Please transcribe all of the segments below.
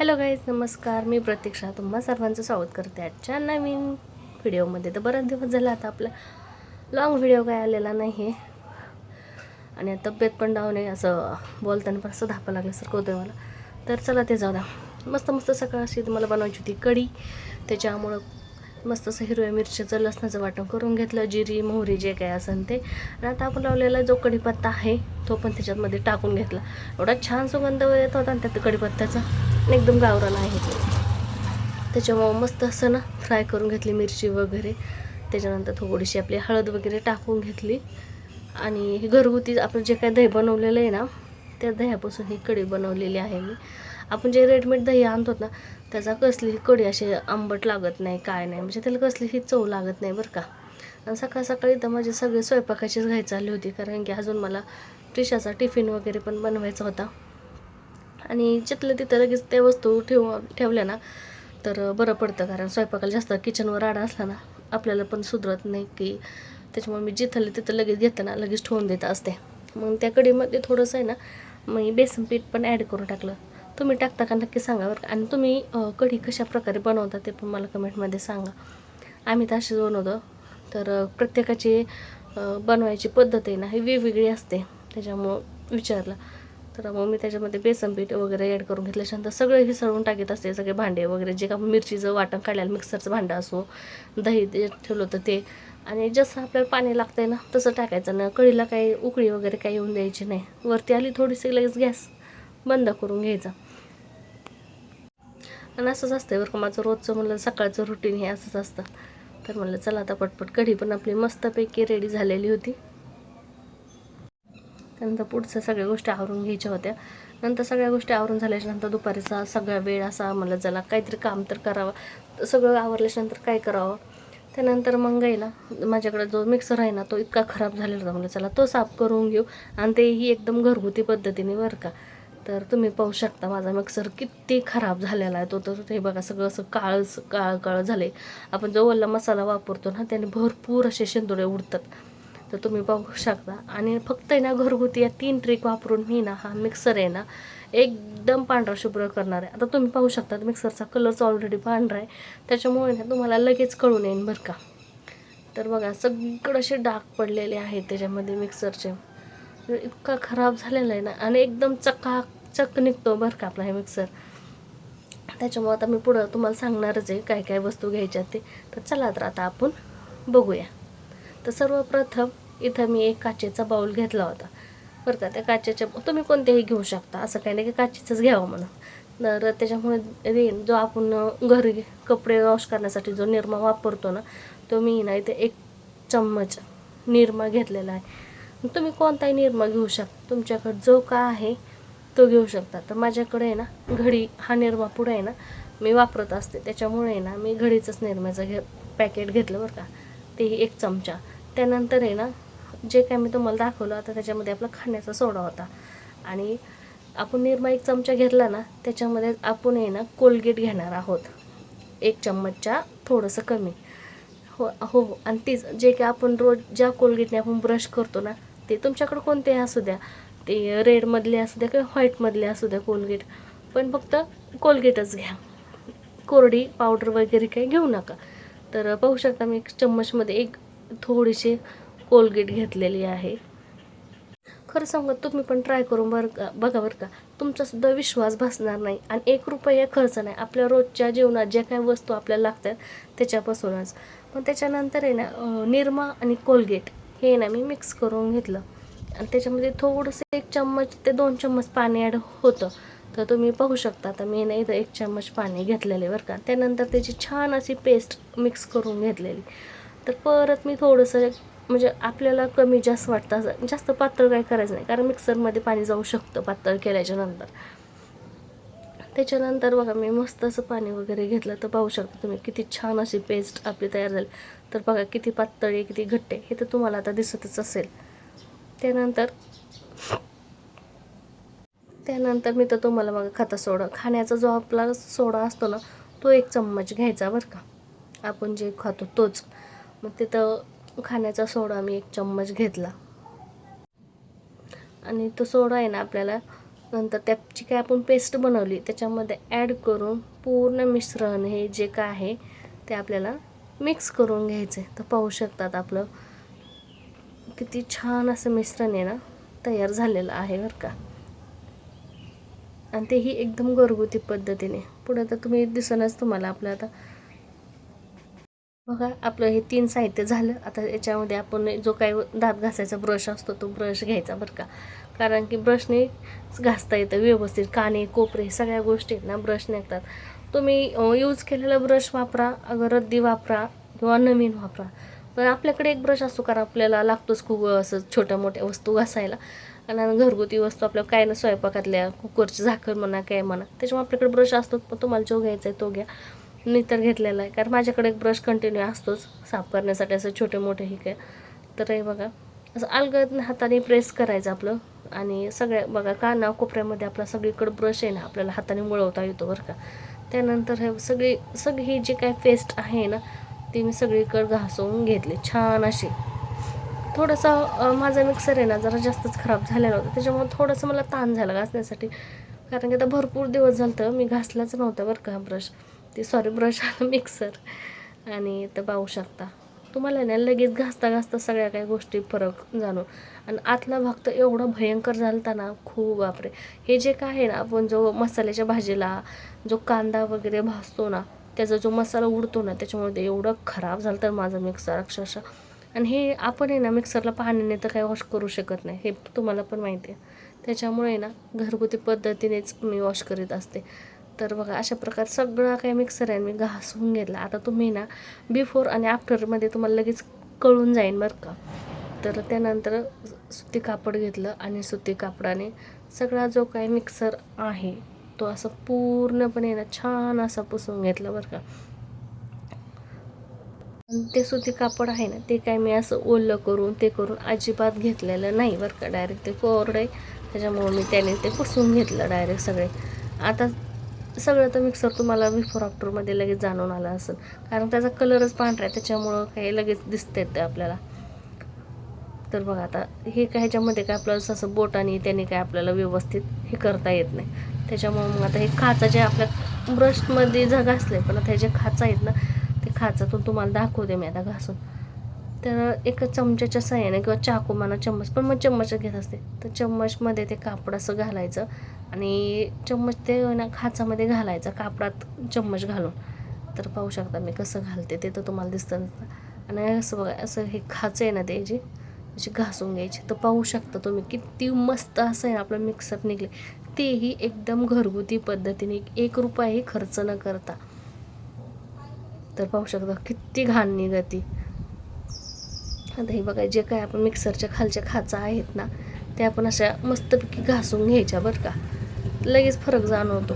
Hello guys, नमस्कार. मी प्रतीक्षा तुम्हा सर्वांचं स्वागत करते आजच्या नवीन व्हिडिओमध्ये. तर बराच दिवस झाला आता आपला लॉंग व्हिडिओ काय आलेला नाही आहे आणि तब्येत पण डाऊन आहे, असं बोलताना पण असं धापा लागल्यासारखं होतं मला. तर चला ते जाऊ द्या. मस्त सकाळ अशी मला बनवायची होती कढी. त्याच्यामुळं मस्त असं हिरव्या मिरच्याचं लसणाचं वाटण करून घेतलं, जिरी मोहरी जे काय असेल ते. आणि आता आपण लावलेला जो कढीपत्ता आहे तो पण त्याच्यामध्ये टाकून घेतला. एवढा छान सुगंध येत होता आणि त्यात कढीपत्त्याचा एकदम गावरान आहे ते. त्याच्यामुळं मस्त असं ना फ्राय करून घेतली मिरची वगैरे. त्याच्यानंतर थोडीशी आपली हळद वगैरे टाकून घेतली आणि हे घरगुती आपण जे काय दही बनवलेलं आहे ना, त्या दह्यापासून ही कढी बनवलेली आहे मी. आपण जे रेडीमेड दही आणतो ना, त्याचा कसलीही कढी अशी आंबट लागत नाही, काय नाही, म्हणजे त्याला कसलीही चव लागत नाही बरं का. आणि सकाळी तर माझे सगळे स्वयंपाकाचीच घाई चालली होती, कारण की अजून मला त्रिशाचा टिफिन वगैरे पण बनवायचा होता. आणि जिथलं तिथं लगेच त्या वस्तू ठेवल्या ना तर बरं पडतं, कारण स्वयंपाकाला जास्त किचनवर राडा असला ना आपल्याला पण सुधरत नाही की. त्याच्यामुळे मी जिथलं तिथं लगेच घेते ना, लगेच ठेवून देत असते. मग त्या कढीमध्ये थोडंसं आहे ना मी बेसन पीठ पण ॲड करून टाकलं. तुम्ही टाकता का नक्की सांगा बरं. आणि तुम्ही कढी कशा प्रकारे बनवता ते पण मला कमेंटमध्ये सांगा. आम्ही तर अशीच बनवतो. तर प्रत्येकाची बनवायची पद्धत आहे ना ही वेगवेगळी असते, त्याच्यामुळं विचारलं. तर मग मी त्याच्यामध्ये बेसन पीठ वगैरे ॲड करून घेतल्याच्यानंतर सगळे हिसळून टाकत असते. सगळे भांडे वगैरे जे का मिरचीचं वाटण काढायला मिक्सरचं भांडं असो, दही ठेवलं होतं ते. आणि जसं आपल्याला पाणी लागतंय ना तसं टाकायचं ना. कढीला काही उकळी वगैरे काही येऊन द्यायची नाही. वरती आली थोडीशी लगेच गॅस बंद करून घ्यायचा. आणि असंच असतं बरं का, माझं रोजचं म्हणलं सकाळचं रुटीन हे असंच असतं. तर म्हणलं चला आता पटपट कढी पण आपली मस्तपैकी रेडी झालेली होती. त्यानंतर पुढच्या सगळ्या गोष्टी आवरून घ्यायच्या होत्या. नंतर सगळ्या गोष्टी आवरून झाल्याच्यानंतर दुपारीचा सगळा वेळ असा म्हणलं चला काहीतरी काम तर करावं. सगळं आवरल्याच्यानंतर काय करावं. त्यानंतर मग आहे ना माझ्याकडे जो मिक्सर आहे ना तो इतका खराब झालेला होता. म्हणलं चला तो साफ करून घेऊ, आणि तेही एकदम घरगुती पद्धतीने बरं का. तर तुम्ही पाहू शकता माझा मिक्सर किती खराब झालेला आहे तो. तर हे बघा सगळं असं काळं झालं आहे. आपण जो ओला मसाला वापरतो ना त्याने भरपूर असे शेंदुळे उडतात. तर तुम्ही पाहू शकता. आणि फक्त आहे ना घरगुती या 3 ट्रिक वापरून मी ना हा मिक्सर आहे ना एकदम पांढरा शुभ्र करणार आहे. आता तुम्ही पाहू शकता मिक्सरचा कलरच ऑलरेडी पांढरा आहे, त्याच्यामुळे ना तुम्हाला लगेच कळून येईल बरं का. तर बघा सगळं असे डाग पडलेले आहेत त्याच्यामध्ये मिक्सरचे. इतका खराब झालेला आहे ना, आणि एकदम चकाचक निघतो बरं का आपला हे मिक्सर. त्याच्यामुळे आता मी पुढं तुम्हाला सांगणारच आहे काय काय वस्तू घ्यायच्या ते. तर चला तर आता आपण बघूया. तर सर्वप्रथम इथं मी एक काचेचा बाऊल घेतला होता बरं का. त्या काचेच्या तुम्ही कोणतेही घेऊ शकता, असं काही नाही की काचेचंच घ्यावं म्हणून. तर त्याच्यामुळे जो आपण घरी कपडे वॉश करण्यासाठी जो निरमा वापरतो ना, तो मी ना इथे 1 चम्मच निरमा घेतलेला आहे. तुम्ही कोणताही निरमा घेऊ शकता, तुमच्याकडे जो का आहे तो घेऊ शकता. तर माझ्याकडे आहे ना घडी हा निरमा पुढे आहे ना मी वापरत असते, त्याच्यामुळे आहे ना मी घडीचंच निरम्याचं पॅकेट घेतलं बरं का. तेही 1 चमचा. त्यानंतर आहे ना जे काय मी तुम्हाला दाखवलं आता त्याच्यामध्ये आपला खाण्याचा सोडा होता. आणि आपण निरमा 1 चमचा घेतला ना, त्याच्यामध्ये आपण आहे ना कोलगेट घेणार आहोत 1 चम्मचच्या थोडंसं कमी. हो. आणि तीच जे की आपण रोज ज्या कोलगेटने आपण ब्रश करतो ना, ते तुमच्याकडे कोणतेही असू द्या, ते रेडमधले असू द्या किंवा व्हाईटमधले असू द्या कोलगेट, पण फक्त कोलगेटच घ्या. कोरडी पावडर वगैरे काही घेऊ नका. तर पाहू शकता मी 1 चम्मचमध्ये एक थोडीशी कोलगेट घेतलेली आहे. खरं सांगू तुम्ही पण ट्राय करून बघा बरं का. तुमचासुद्धा विश्वास बसणार नाही आणि 1 रुपया खर्च नाही. आपल्या रोजच्या जीवनात ज्या काही वस्तू आपल्याला लागतात त्याच्यापासूनच. पण त्याच्यानंतर आहे ना निरमा आणि कोलगेट हे ना मी मिक्स करून घेतलं. आणि त्याच्यामध्ये थोडंसं 1 चम्मच ते 2 चम्मच पाणी ॲड होतं. तर तुम्ही पाहू शकता आता मी ना इथं 1 चम्मच पाणी घेतलेले बरं का. त्यानंतर त्याची छान अशी पेस्ट मिक्स करून घेतलेली. तर परत मी थोडंसं म्हणजे आपल्याला कमी जास्त वाटतं, जास्त पातळ काय करायचं नाही, कारण मिक्सरमध्ये पाणी जाऊ शकतं पातळ केल्याच्यानंतर. त्याच्यानंतर बघा मी मस्त असं पाणी वगैरे घेतलं. तर पाहू शकता तुम्ही किती छान अशी पेस्ट आपली तयार झाली. तर बघा किती पातळ आहे किती घट्ट आहे हे तर तुम्हाला आता दिसतच असेल. त्यानंतर मी तर तुम्हाला बघा खाण्याचा जो आपला सोडा असतो ना तो 1 चम्मच घ्यायचा बरं का. आपण जे खातो तोच. मग तिथं खाण्याचा सोडा मी 1 चम्मच घेतला. आणि तो सोडा आहे ना आपल्याला नंतर त्याची काय आपण पेस्ट बनवली त्याच्यामध्ये ॲड करून पूर्ण मिश्रण हे जे काय आहे ते आपल्याला मिक्स करून घ्यायचं आहे. तर पाहू शकतात आपलं किती छान असं मिश्रण आहे ना तयार झालेलं आहे बरं का. आणि तेही एकदम घरगुती पद्धतीने. पुढं तर तुम्ही दिसणच तुम्हाला आपलं आता बघा. आपलं हे 3 साहित्य झालं. आता याच्यामध्ये आपण जो काही दात घासायचा ब्रश असतो तो ब्रश घ्यायचा बरं का. कारण की ब्रशने घासता येतं व्यवस्थित. काने कोपरे सगळ्या गोष्टी आहेत ना ब्रशने निघतात. तुम्ही यूज केलेला ब्रश वापरा, अगर रद्दी वापरा किंवा नवीन वापरा. पण आपल्याकडे एक ब्रश असतो कारण आपल्याला लागतोच खूप असं छोट्या मोठ्या वस्तू घासायला. आणि घरगुती वस्तू आपल्याला काय ना स्वयंपाकातल्या कुकरची झाकण म्हणा काय म्हणा त्याच्यामुळे आपल्याकडे ब्रश असतो. पण तुम्हाला जो घ्यायचा आहे तो घ्या. मी तर घेतलेला आहे कारण माझ्याकडे एक ब्रश कंटिन्यू असतोच साफ करण्यासाठी असं छोटे मोठे हे काय. तर हे बघा असं अलगद हाताने प्रेस करायचं आपलं. आणि सगळ्या बघा काना कोपऱ्यामध्ये आपला सगळीकडे ब्रश आहे ना आपल्याला हाताने वळवता येतो बरं का. त्यानंतर हे सगळी ही जी काय पेस्ट आहे ना ती मी सगळीकडे घासून घेतली छान अशी. थोडंसं माझा मिक्सर आहे ना जरा जास्तच खराब झालेला होता त्याच्यामुळे थोडंसं मला ताण झाला घासण्यासाठी. कारण की आता भरपूर दिवस झालं तर मी घासलाच नव्हता बरं का ब्रश मिक्सर. आणि तर पाहू शकता तुम्हाला ना लगेच घासता सगळ्या काही गोष्टी फरक जाणून. आणि आतला भाग तर एवढा भयंकर झालता ना खूप बापरे. हे जे काय आहे ना आपण जो मसाल्याच्या भाजीला जो कांदा वगैरे भाजतो ना त्याचा जो मसाला उडतो ना त्याच्यामुळे ते एवढं खराब झालं तर माझं मिक्सर अक्षरशः. आणि हे आपण आहे ना मिक्सरला पाण्याने तर काही वॉश करू शकत नाही हे तुम्हाला पण माहिती आहे. त्याच्यामुळे ना घरगुती पद्धतीनेच मी वॉश करीत असते. तर बघा अशा प्रकार सगळा काही मिक्सर आहे मी घासून घेतला. आता तुम्ही ना बिफोर आणि आफ्टरमध्ये तुम्हाला लगेच कळून जाईल बरं का. तर त्यानंतर सुती कापड घेतलं आणि सुती कापडाने सगळा जो काही मिक्सर आहे तो असं पूर्णपणे ना छान असा पुसून घेतला बरं का. ते सुती कापड आहे ना ते काय मी असं ओलं करून ते करून अजिबात घेतलेलं नाही बरं का. डायरेक्ट ते कोरडं आहे त्याच्यामुळं मी त्याने ते पुसून घेतलं डायरेक्ट सगळे. आता सगळं तर मिक्सर तुम्हाला बिफोर आफ्टरमध्ये लगेच जाणून आलं असेल कारण त्याचा कलरच पांढरा आहे त्याच्यामुळं काही लगेच दिसतं येतं आपल्याला. तर बघा आता हे काय ह्याच्यामध्ये काय आपल्याला असं बोटाने त्याने काय आपल्याला व्यवस्थित हे करता येत नाही. त्याच्यामुळं मग आता हे खाचा जे आपल्या ब्रशमध्ये घासले पण आता हे जे खाचा आहेत ना ते खाचातून तुम्हाला दाखवते मी आता घासून. तर एका चमच्याच्या साह्याने किंवा चाकू म्हणा चम्मच पण मग चम्मच घेत असते तर चम्मचमध्ये ते कापड असं घालायचं आणि चम्मच ते ना खाचामध्ये घालायचं कापडात चम्मच घालून. तर पाहू शकता मी कसं घालते ते तर तुम्हाला दिसतं. आणि असं बघा असं हे खाचं आहे ना ते जी अशी घासून घ्यायची. तर पाहू शकता तुम्ही किती मस्त असं आहे आपलं मिक्सर निघले. तेही एकदम घरगुती पद्धतीने 1 रुपयाही खर्च न करता. तर पाहू शकता किती घाण निघती. आता हे बघा जे काय आपण मिक्सरच्या खालच्या खाचा आहेत ना त्या आपण अशा मस्तपैकी घासून घ्यायच्या बरं का. लगेच फरक जाणवतो.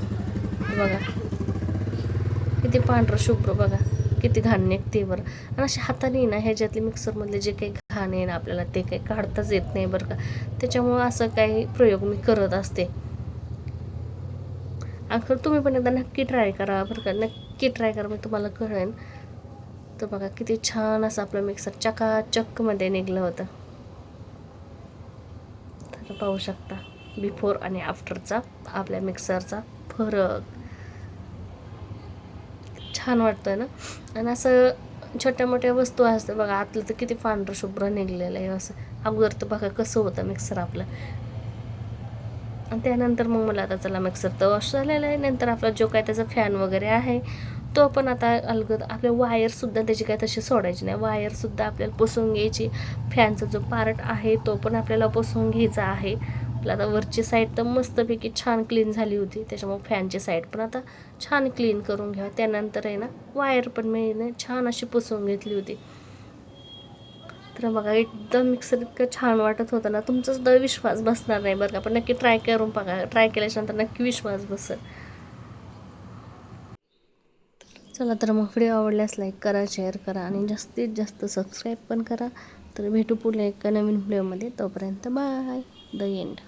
बघा किती पांढरं शुभ्र बघा किती घाण निघते बरं. आणि अशा हाताने ना ह्याच्यातले मिक्सरमधले जे काही घाण आहे ना आपल्याला ते काही काढताच येत नाही बरं का. त्याच्यामुळं असं काही प्रयोग मी करत असते. अखेर तुम्ही पण एकदा नक्की ट्राय करा बरं का. नक्की ट्राय करा मग तुम्हाला कळेल. तर बघा किती छान असं आपलं मिक्सर चकाचकमध्ये निघलं होतं. तर पाहू शकता बिफोर आणि आफ्टरचा आपल्या मिक्सरचा फरक. छान वाटतं ना. आणि असं छोट्या मोठ्या वस्तू असतं बघा आतलं तर किती पांढरं शुभ्र निघलेलं आहे असं. अगोदर तर बघा कसं होतं मिक्सर आपलं. आणि त्यानंतर मग मला आता चला मिक्सर तर वॉश झालेला आहे. नंतर आपला जो काय त्याचा फॅन वगैरे आहे तो पण आता अलगद आपल्या वायरसुद्धा त्याची काय तशी सोडायची नाही. वायरसुद्धा आपल्याला पुसून घ्यायची. फॅनचा जो पार्ट आहे तो पण आपल्याला पुसून घ्यायचा आहे. आता वरची साईड तर मस्तपैकी छान क्लीन झाली होती त्याच्यामुळे फॅनची साईड पण आता छान क्लीन करून घ्या. त्यानंतर आहे ना वायर पण मी छान अशी पुसून घेतली होती. तर बघा एकदम मिक्सर इतकं छान वाटत होतं ना तुमचासुद्धा विश्वास बसणार नाही बरं का. पण नक्की ट्राय करून बघा. ट्राय केल्याच्यानंतर नक्की विश्वास बसेल. चला तर मग व्हिडिओ आवडल्यास लाईक करा शेअर करा आणि जास्तीत जास्त सबस्क्राईब पण करा. तर भेटू पुढल्या एका नवीन व्हिडिओमध्ये. तोपर्यंत बाय द एंड.